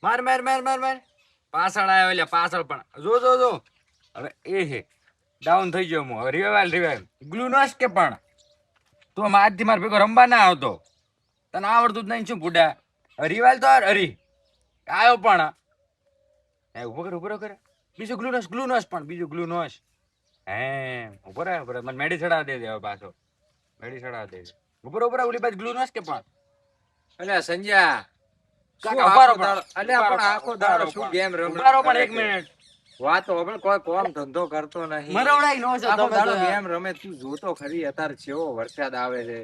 માર માર માર માર માર પાછળ આવ્યો એટલે પાછળ પણ જો જો જો હવે એ છે ડાઉન થઈ ગયો હું. હવે રિવાઇવ રિવાઇવ ગ્લુ નસ કે પણ તું આમ આજથી માર ભેગો રમવા ના આવતો. તને આવડતું જ નહીં શું બુડા. રિવાઇવ તો હરી આવ્યો પણ એ ઉભો કરે બીજું ગ્લુ નસ પણ બીજું ગ્લુ નસ હે ઉભો રહે મને મેડી ચડાવ દે હવે પાછો મેડી ચડાવ દે ઉપર ઓલી બાજુ ગ્લુ નસ કે પણ અલ્યા સંજ્યા કાકા ઉભારો અલ્યા પણ આખો દાડો શું ગેમ ઉભારો પણ 1 મિનિટ વાતો હવે કોઈ કોમ ધંધો કરતો નહીં. મરવડાઈ નો છો આખો તમે દાડો તો ગેમ રમે. તું જોતો ખરી અત્યારે કેવો વરસાદ આવે છે,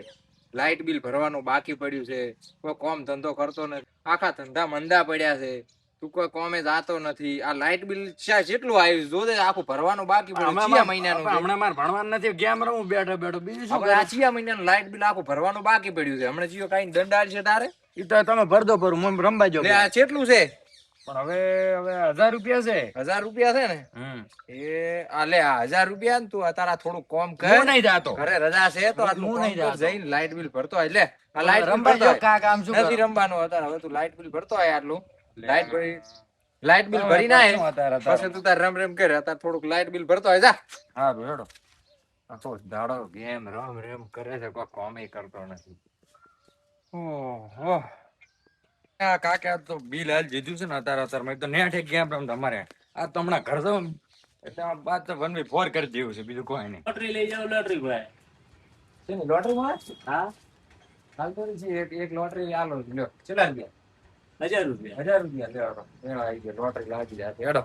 લાઇટ બિલ ભરવાનું બાકી પડ્યું છે, કોઈ કોમ ધંધો કરતો નથી, આખા ધંધા મંદા પડ્યા છે, તું કોઈ કોમે જાતો નથી. આ લાઇટ બિલ કેટલું આવ્યું જોદે, આખું ભરવાનું બાકી પડ્યું. 6 મહિનાનું છે. હમણાં મારે ભણવાનું નથી, ગેમ રમું બેઠો બેઠો બીજું શું. આ 6 મહિનાનું લાઇટ બિલ આખું ભરવાનું બાકી પડ્યું છે. હમણાં જીઓ કઈ દંડ છે તારે? ઈ તો તમે ભર દો ભરું મને રમવા જો. આ કેટલું છે? પણ હવે 1000 રૂપિયા છે. 1000 રૂપિયા છે ને? એ આ લે આ 1000 રૂપિયા ને તું તારા થોડું કોમ કર. હું નહીં જાતો, ઘરે રજા છે તો હું નહીં જાતો. જઈને લાઇટ બિલ ભરતો હોય. લે આ લાઇટ બિલ રમવા ભરતો જો હોય. કામ શું નથી રમવાનું અત્યારે. હવે તું લાઇટ બિલ ભરતો હોય આટલું. લાઇટ બિલ ભરી ના પછી તું તાર રમ રમ કરે. અત્યારે થોડુંક લાઇટ બિલ ભરતો હોય. જા હા બેડો આખો દાડો ગેમ રમ રમ કરે છે, કોઈ કોમ કરતો નથી. ઓહો આ કાકા તો બિલ હાલ જીધું છે ને અત્યારે મેં તો નેટ એક ગેમ રમ તમારે આ તો હમણાં ઘર જાઉં એટલે બાદ તો 1v4 કરી દેવું છે, બીજું કોઈ નહીં. લોટરી લઈ જાવ લોટરી ભાઈ. છે ને લોટરી માં? હા હાલ તો એક લોટરી આલો લ્યો. ચલા ગયા 1000 રૂપિયા. 1000 રૂપિયા લેવાનો. એનો આવી ગયો લોટરી લાગી જાય. હેડો.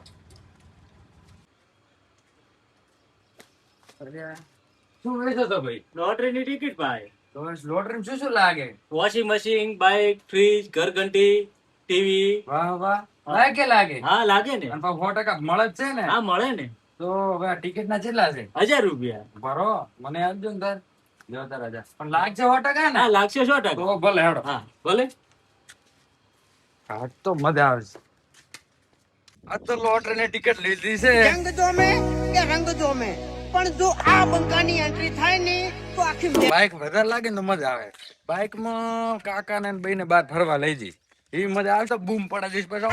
શું વેચો તો ભાઈ? લોટરી ની ટિકિટ ભાઈ. તો લોટરી શું શું લાગે? વોશિંગ મશીન, બાઇક, ફ્રીજ, ઘરઘંટી, ટીવી. વાહ વાહ લાગે લાગે. હા લાગે ને. અને પાછું 100% મળે જ છે ને? હા મળે ને. તો હવે ટિકિટ ના કેટલા છે? 1000 રૂપિયા. ભરો મને આપજો ને તાર. જો તાર 1000 પણ લાગશે 100% ને? હા લાગશે 100%. તો ભલે હેડો. હા ભલે. આજ તો મજા આવશે. આ તો લોટરી ની ટિકિટ લીધી છે. જંગ જોમે કે રંગ જોમે પણ જો આ બંકાની એન્ટ્રી થાય ને તો આખી બાઈક વધારે લાગે ને તો મજા આવે. બાઈક માં કાકા ને ભાઈ ને બહાર ફરવા લઈ જઈ એ મજા આવે. તો બૂમ પડે જઈશ પછી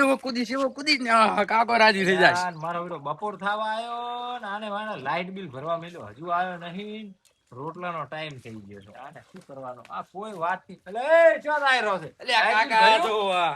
એવો કૂદીશ ને કાકો રાજી થઈ જાય. મારો વીરો બપોર થવા આવ્યો ને આને વાળા લાઇટ બિલ ભરવા મળ્યો હજુ આવ્યો નહીં. રોટલાનો ટાઈમ થઈ ગયો છે. આને શું કરવાનું? આ કોઈ વાત નહીં. એટલે ક્યાં આવી રહ્યો છે? એટલે આ કાકા જો આ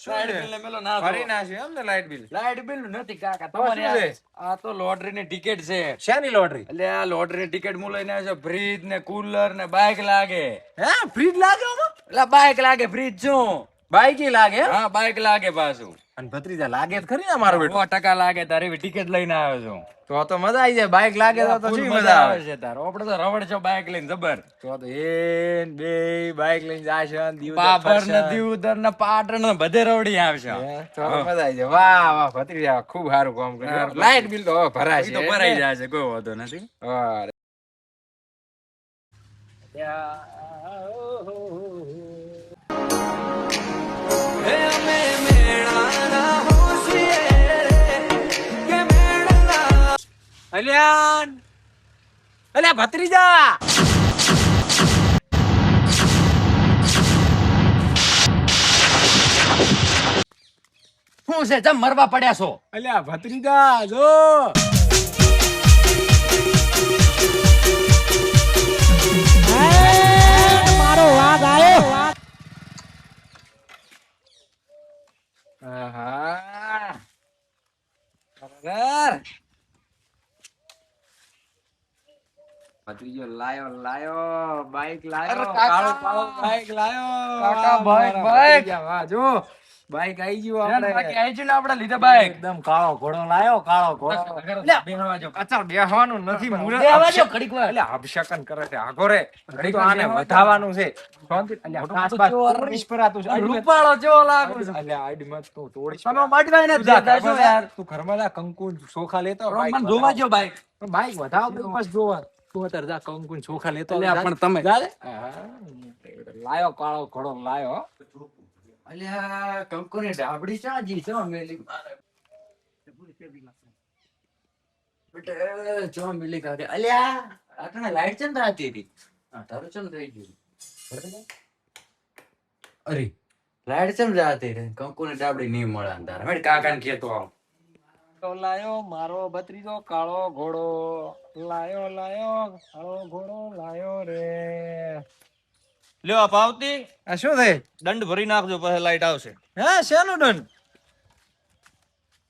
લાઈટ બિલ ને મેલો ના ફરી નાખ્યું એમ ને લાઇટ બિલ? લાઈટ બિલ નથી કાકા તો શું તમારે. છે? આ તો લોટરી ની ટિકિટ છે. શેની લોટરી? એટલે આ લોટરી ની ટિકિટ હું લઈને આવ્યો છું. ફ્રીજ ને કુલર ને બાઈક લાગે. હે ફ્રીજ લાગે? એટલે બાઈક લાગે ફ્રીજ શું? બાઈક લાગે? હા બાઈક લાગે પાછું. અને ભત્રીજા લાગે જ ખરી ને મારો બેટો? 100% લાગે. તારી ટિકિટ લઈને આવ્યો છું. તો મજા આવી જાય. બાઈક લાગે તો ફૂલ શું મજા આવે? છે તારો. આપણે તો રવડ છો બાઈક લઈને જબર. તો એ બે બાઈક લઈને જાય છે અને દીવ બાબર ને દીવદર ને પાટણ ને બધે રવડી આવશે. તો મજા આવી જાય. વાહ વાહ ભત્રીજા ખૂબ સારું કામ કર્યું. લાઇટ બિલ તો હવે ભરાય તો છે. ભરાઈ જાય છે, કોઈ વાંધો નથી. અરે અલ્યા અલ્યા ભત્રીજા શું છે જમ મરવા પડ્યા છો? અલ્યા ભત્રીજા જો મારો વાઘ આવ્યો. આહા અરે ભત્રીજો લાયો બાઈક લાયો. અરે કાકા. કાળો કાળો બાઈક લાયો. કાકા, બાઈક, મારા બાઈક. ભત્રીજા, વાહ જો બાઈક આવી ગયું આપણે. બાકી આઈ છે ને આપણે લીધા બાઈક. એકદમ કાળો ઘોડો લાયો. કાળો ઘોડો. બેહવા જો. અચ્છા બેહવાનું નથી. બેહવા જો ઘડીક વાર. એટલે અભિષેકન કરે છે આગો રે. ઘડીક આને વધાવવાનું છે. શાંતિ. અલ્યા આસપાસ તોડીશ પરાતું છે. રૂપાળો જેવો લાગુ છે. અલ્યા આઈડી મત તું તોડીશ. તમે બાટવાય ને તું જા દેતા છો યાર. તું ઘરમાં જા કંકુ ચોખા લેતો. મને જોવા જો બાઈક. બાઈક વધાવ તો બસ જોવા. તું અત્યારે જા કંકુ ચોખા લેતો. અલ્યા પણ તમે જા રે. લાયો કાળો ઘોડો લાયો. અલ્યા કંકુની ડાબડી ચાજી છે મેલી. બેટા જો મિલી કાઢે. અલ્યા આટણે લાઈટ ચમ રાતી હતી. હા તારું ચમ થઈ ગયું. અરે લાઈટ ચમ જાતી રે કંકુ ને ડાબડી નહીં મળે અંધારા મેં કાકા ને કેતો આવ તો લાયો મારો ભત્રીજો કાળો ઘોડો લાયો લાયો કાળો ઘોડો લાયો રે. લ્યો આ પાવતી આ શું થાય? દંડ ભરી નાખજો પછી લાઈટ આવશે. હે શેનું દંડ?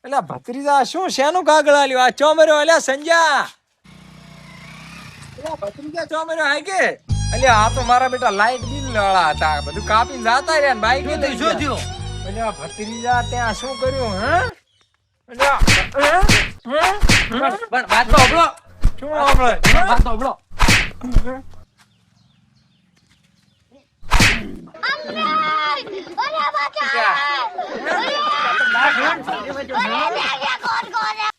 એટલે ભત્રીજા શું શેનું કાગળા લ્યો? આ ચોમર્યો અલ્યા સંજા. અલ્યા ભત્રીજા ચોમર્યો હાય કે? અલ્યા આ તો મારા બેટા લાઈટ બિલ વાળા હતા. બધું કાપીને જાતા રહ્યા ને બાઈક લઈ શું ગયા. થયું? અલ્યા ભત્રીજા ત્યાં શું કર્યું હે? અલ્યા વાત તો હબળો. શું આપણે? વાત તો હબળો. અરે બચાવ! અરે! અરે!